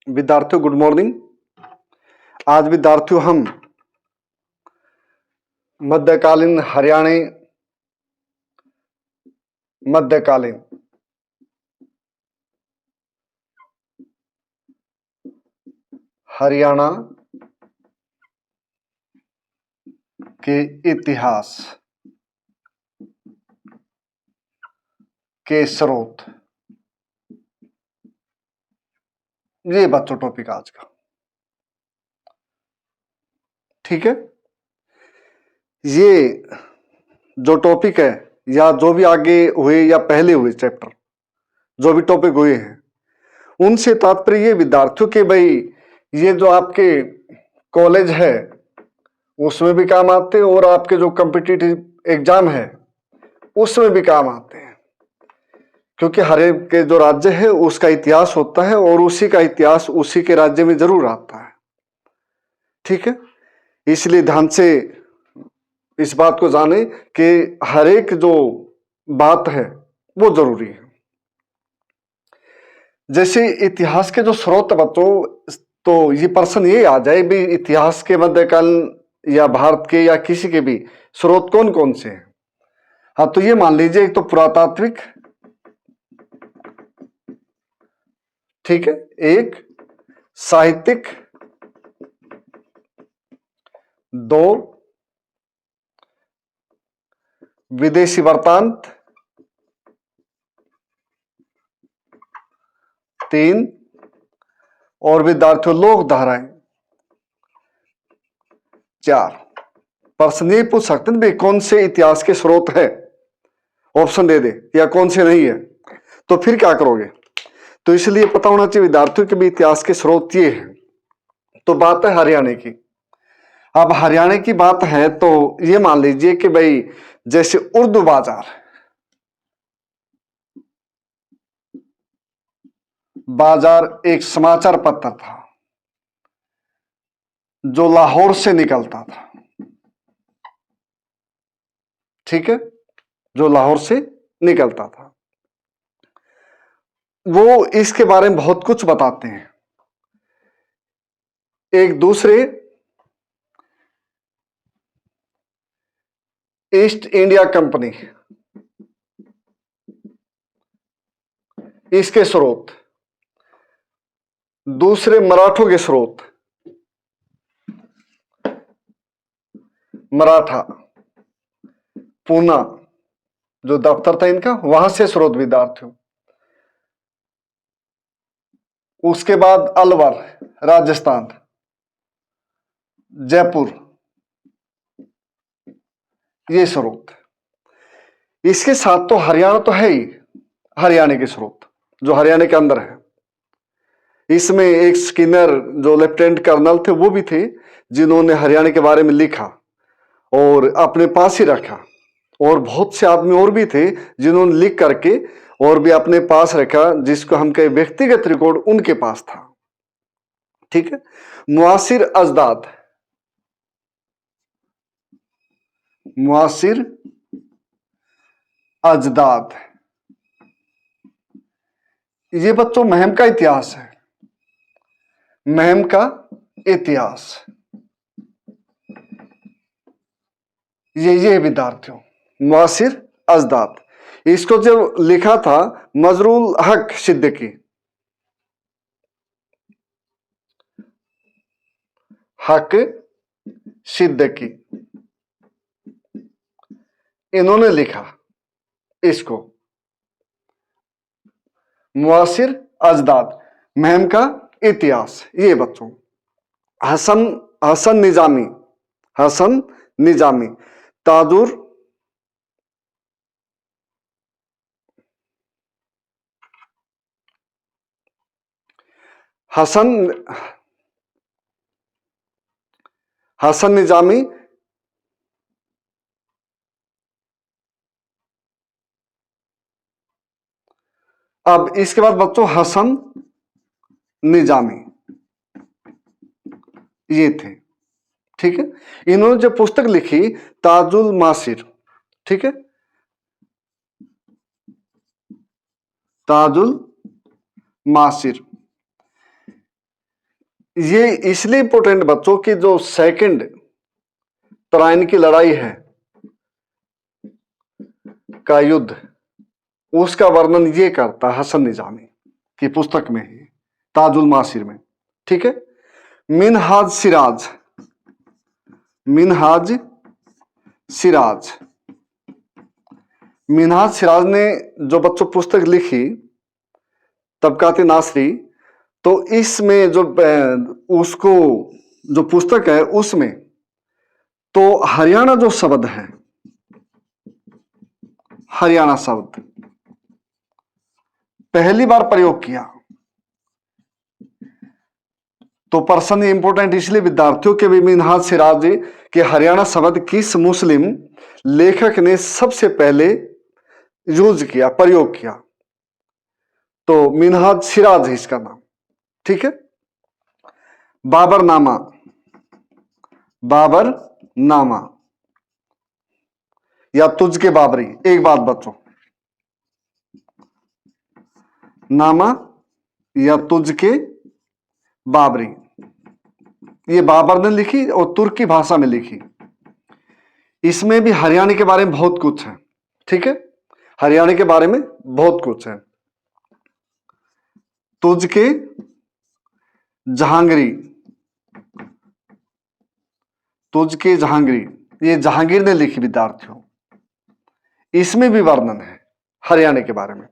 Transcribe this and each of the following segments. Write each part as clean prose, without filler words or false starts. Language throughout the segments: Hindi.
विद्यार्थियों गुड मॉर्निंग। आज विद्यार्थियों हम मध्यकालीन हरियाणा के इतिहास के स्रोत, ये बच्चों टॉपिक आज का। ठीक है, ये जो टॉपिक है या जो भी आगे हुए या पहले हुए चैप्टर जो भी टॉपिक हुए हैं, उनसे तात्पर्य ये विद्यार्थियों के भाई ये जो आपके कॉलेज है उसमें भी काम आते हैं और आपके जो कॉम्पिटिटिव एग्जाम है उसमें भी काम आते हैं, क्योंकि हर एक के जो राज्य है उसका इतिहास होता है और उसी का इतिहास उसी के राज्य में जरूर आता है। ठीक है, इसलिए ध्यान से इस बात को जाने कि हर एक जो बात है वो जरूरी है। जैसे इतिहास के जो स्रोत बच्चों, तो ये प्रश्न ये आ जाए भी इतिहास के मध्यकाल या भारत के या किसी के भी स्रोत कौन कौन से हैं। हाँ, तो ये मान लीजिए एक तो पुरातात्विक, ठीक है, एक साहित्यिक, दो विदेशी वृत्तांत, तीन और विद्यार्थियों लोक धाराएं, चार। प्रश्न ये पूछ सकते हैं भाई कौन से इतिहास के स्रोत है, ऑप्शन दे दे या कौन से नहीं है, तो फिर क्या करोगे। तो इसलिए पता होना चाहिए विद्यार्थियों के भी इतिहास के स्रोत ये हैं। तो बात है हरियाणा की। अब हरियाणा की बात है तो ये मान लीजिए कि भाई जैसे उर्दू बाजार एक समाचार पत्र था जो लाहौर से निकलता था। ठीक है, जो लाहौर से निकलता था, वो इसके बारे में बहुत कुछ बताते हैं। एक दूसरे ईस्ट इंडिया कंपनी, इसके स्रोत, दूसरे मराठों के स्रोत, मराठा पूना जो दफ्तर था इनका, वहां से स्रोत विद्यार्थियों। उसके बाद अलवर राजस्थान, जयपुर, ये स्रोत। इसके साथ तो हरियाणा तो है ही, हरियाणा के स्रोत जो हरियाणा के अंदर है। इसमें एक स्किनर जो लेफ्टिनेंट कर्नल थे वो भी थे जिन्होंने हरियाणा के बारे में लिखा और अपने पास ही रखा, और बहुत से आदमी और भी थे जिन्होंने लिख करके और भी अपने पास रखा, जिसको हम कहे व्यक्तिगत रिकॉर्ड उनके पास था। ठीक है, मुआसिर अजदाद, ये बच्चों महम का इतिहास है, महम का इतिहास ये विद्यार्थियों मुआसिर अजदाद, इसको जब लिखा था मजरूल हक सिद्दीकी, हक सिद्दीकी इन्होंने लिखा इसको, मुआसिर अजदाद महम का इतिहास। ये बच्चों हसन निजामी ताजुर हसन निजामी अब इसके बाद बच्चों हसन निजामी ये थे। ठीक है, इन्होंने जो पुस्तक लिखी ताजुल मासिर, ठीक है, ताजुल मासिर, ये इसलिए इंपॉर्टेंट बच्चों की जो सेकंड तराइन की लड़ाई है का युद्ध, उसका वर्णन ये करता है हसन निजामी की पुस्तक में ही, ताजुल मासिर में। ठीक है, मिनहाज सिराज, मिनहाज सिराज, मिनहाज सिराज ने जो बच्चों पुस्तक लिखी तबकात नासरी, तो इसमें जो उसको जो पुस्तक है उसमें तो हरियाणा जो शब्द है, हरियाणा शब्द पहली बार प्रयोग किया। तो प्रश्न इंपोर्टेंट इसलिए विद्यार्थियों के भी मिनहाज सिराज के हरियाणा शब्द किस मुस्लिम लेखक ने सबसे पहले यूज किया, प्रयोग किया, तो मिनहाज सिराज है इसका नाम। ठीक है, बाबर नामा, बाबर नामा या तुझ के बाबरी, एक बात बच्चों, नामा या तुझ के बाबरी, ये बाबर ने लिखी और तुर्की भाषा में लिखी। इसमें भी हरियाणा के बारे में बहुत कुछ है। ठीक है, हरियाणा के बारे में बहुत कुछ है। तुझ के जहांगीरी, तुझ के जहांगीरी, ये जहांगीर ने लिखी विद्यार्थियों। इसमें भी वर्णन है हरियाणा के बारे में,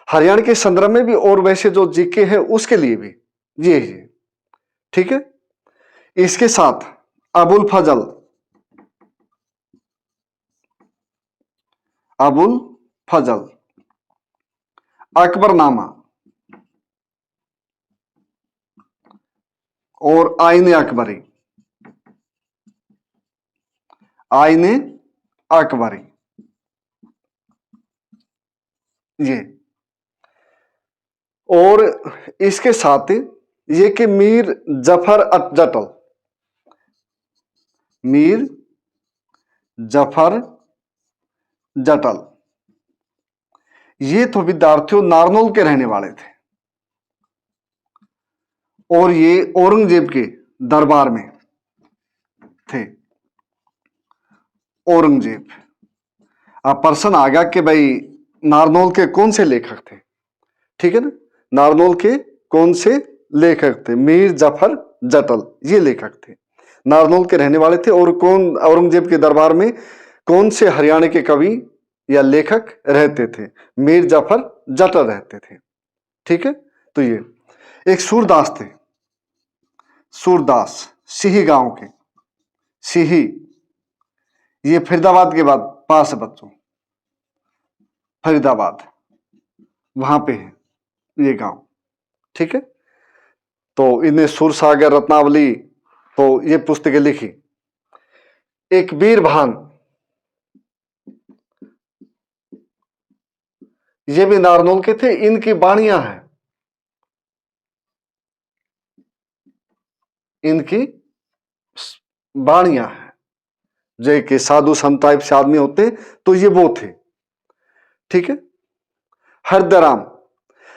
हरियाणा के संदर्भ में भी, और वैसे जो जीके है उसके लिए भी ये है। ठीक है, इसके साथ अबुल फजल, अबुल फजल, अकबरनामा और आईने अकबरी, आईने अकबरी, ये। और इसके साथ ये कि मीर जफर जटल, मीर जफर जटल, ये तो विद्यार्थियों नारनौल के रहने वाले थे और ये औरंगजेब के दरबार में थे। औरंगजेब, अब प्रश्न आ गया कि भाई नारनौल के कौन से लेखक थे। ठीक है ना, नारनौल के कौन से लेखक थे? मीर जफर जटल, ये लेखक थे, नारनौल के रहने वाले थे। और कौन औरंगजेब के दरबार में कौन से हरियाणा के कवि या लेखक रहते थे? मीर जफर जटल रहते थे। ठीक है, तो ये एक सूरदास थे, सूरदास, सिही गांव के, सिही, ये फरीदाबाद के बाद पास है बच्चों, फरीदाबाद वहां पे है ये गांव। ठीक है, तो इन्हें सुरसागर, रत्नावली, तो ये पुस्तकें लिखी। एक वीरभान, ये भी नारनौल के थे, इनकी वाणियां हैं, इनकी वाणियां हैं, जय के साधु संत टाइप से आदमी होते तो ये वो थे। ठीक है, हरदराम,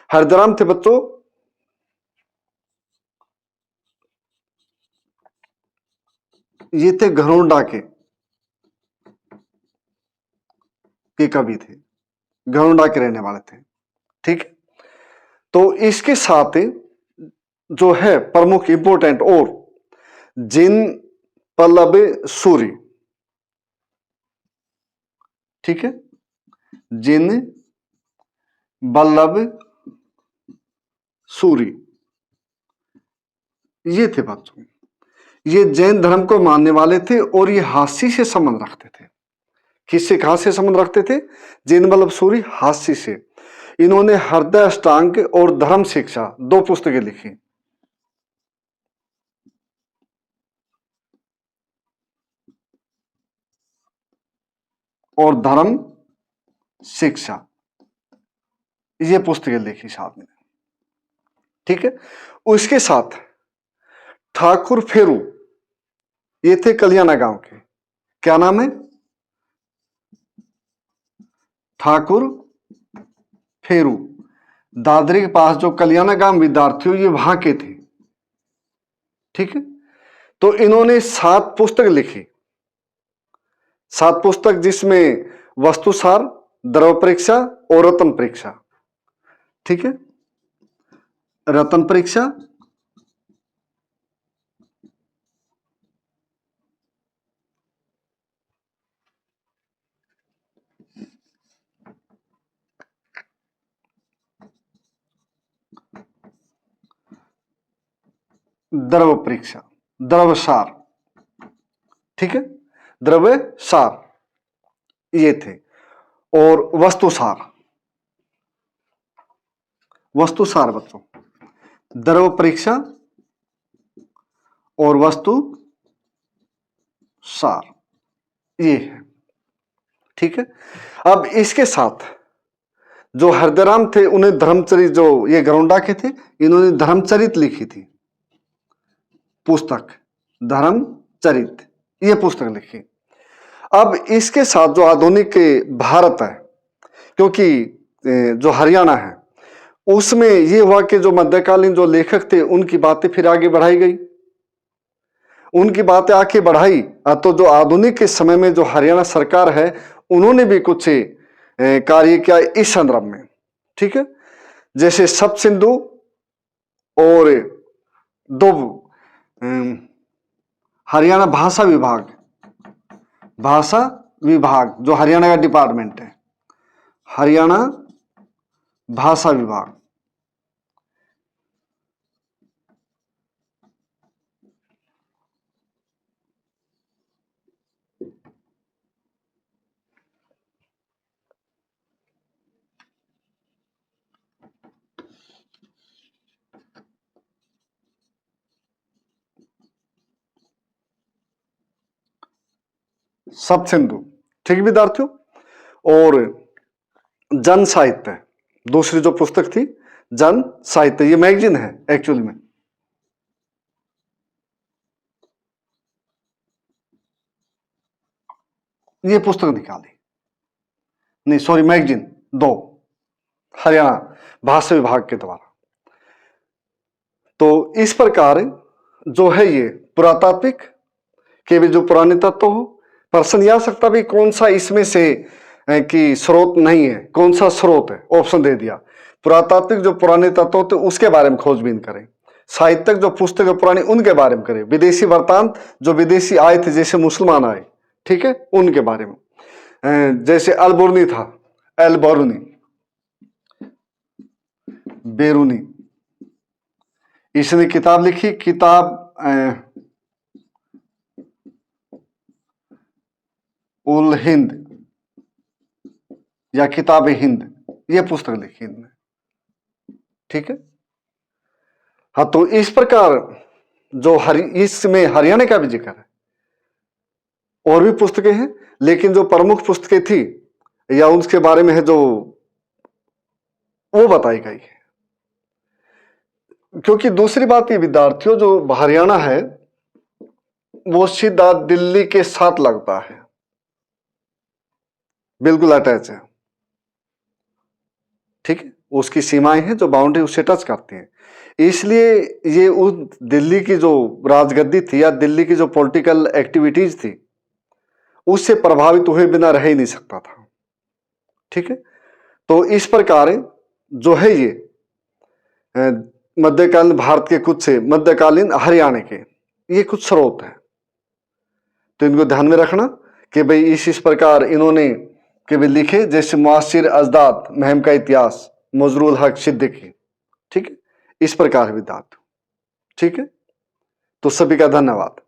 हरदराम थे बच्चों, ये थे घरोंडा के कवि थे, घरोंडा के रहने वाले थे। ठीक, तो इसके साथ जो है प्रमुख इंपोर्टेंट और जिन पल्लव सूरी, ठीक है, जिन बल्लभ सूरी, ये थे बच्चों, ये जैन धर्म को मानने वाले थे और ये हास्य से संबंध रखते थे। किससे, कहां से संबंध रखते थे? जैन बल्लभ सूरी हास्य से। इन्होंने हृदय अष्टांग और धर्म शिक्षा, दो पुस्तकें लिखी। और धर्म शिक्षा, ये पुस्तकें लिखी साहब ने। ठीक है, उसके साथ ठाकुर फेरू, ये थे कलियाना गांव के, क्या नाम है? ठाकुर फेरू, दादरी के पास जो कलियाना गांव विद्यार्थियों, ये वहां के थे। ठीक है। तो इन्होंने 7 पुस्तक लिखी, 7 पुस्तक, जिसमें वस्तुसार, द्रव परीक्षा और रत्न परीक्षा। ठीक है, रत्न परीक्षा, द्रव परीक्षा, द्रवसार। ठीक है, द्रव्यसार ये थे। और वस्तुसार, वस्तुसार बच्चों, द्रव परीक्षा और वस्तु सार ये है। ठीक है, अब इसके साथ जो हरदराम थे, उन्हें धर्मचरित, जो ये गरुड़ा के थे, इन्होंने धर्मचरित लिखी थी पुस्तक, धर्मचरित ये पुस्तक लिखी। अब इसके साथ जो आधुनिक भारत है, क्योंकि जो हरियाणा है उसमें ये हुआ कि जो मध्यकालीन जो लेखक थे उनकी बातें फिर आगे बढ़ाई गई, उनकी बातें आगे बढ़ाई। तो जो आधुनिक के समय में जो हरियाणा सरकार है, उन्होंने भी कुछ कार्य किया इस संदर्भ में। ठीक है, जैसे सप्त सिंधु और 2 हरियाणा भाषा विभाग जो हरियाणा का डिपार्टमेंट है, हरियाणा भाषा विभाग। सप्त सिंधु, ठीक विद्यार्थियों। और जन साहित्य, दूसरी जो पुस्तक थी जन साहित्य, ये मैगजीन है एक्चुअली में। ये पुस्तक निकाली, नहीं सॉरी, मैगजीन 2 हरियाणा भाषा विभाग के द्वारा। तो इस प्रकार जो है ये पुरातात्विक के भी जो पुराने तत्व हो, प्रश्न यह आ सकता भी कौन सा इसमें से कि स्रोत नहीं है, कौन सा स्रोत है, ऑप्शन दे दिया। पुरातात्विक जो पुराने तत्व होते उसके बारे में खोजबीन करें, साहित्यक जो पुस्तक है पुरानी उनके बारे में करें, विदेशी वृत्तांत जो विदेशी आए थे जैसे मुसलमान आए, ठीक है, उनके बारे में। जैसे अलबुर्नी था, अलबुर्नी, बेरूनी, इसने किताब लिखी, किताब उल हिंद या किताब हिंद, ये पुस्तक लिखी इनने। ठीक है, हाँ, तो इस प्रकार जो इसमें हरियाणा का भी जिक्र है, और भी पुस्तकें हैं, लेकिन जो प्रमुख पुस्तकें थी या उसके बारे में है जो वो बताई गई है। क्योंकि दूसरी बात ये विद्यार्थियों, जो हरियाणा है वो सीधा दिल्ली के साथ लगता है, बिल्कुल अटैच है। ठीक है, उसकी सीमाएं हैं जो बाउंड्री उससे टच करती हैं, इसलिए ये उस दिल्ली की जो राजगद्दी थी या दिल्ली की जो पॉलिटिकल एक्टिविटीज थी उससे प्रभावित हुए बिना रह ही नहीं सकता था। ठीक है, तो इस प्रकार जो है ये मध्यकालीन भारत के कुछ से मध्यकालीन हरियाणा के ये कुछ स्रोत है, तो इनको ध्यान में रखना कि भाई इस प्रकार इन्होंने के भी लिखे, जैसे मुआसिर अजदाद महम का इतिहास, मजरूल हक सिद्दीकी। ठीक है, इस प्रकार विद्यार्थी। ठीक है, तो सभी का धन्यवाद।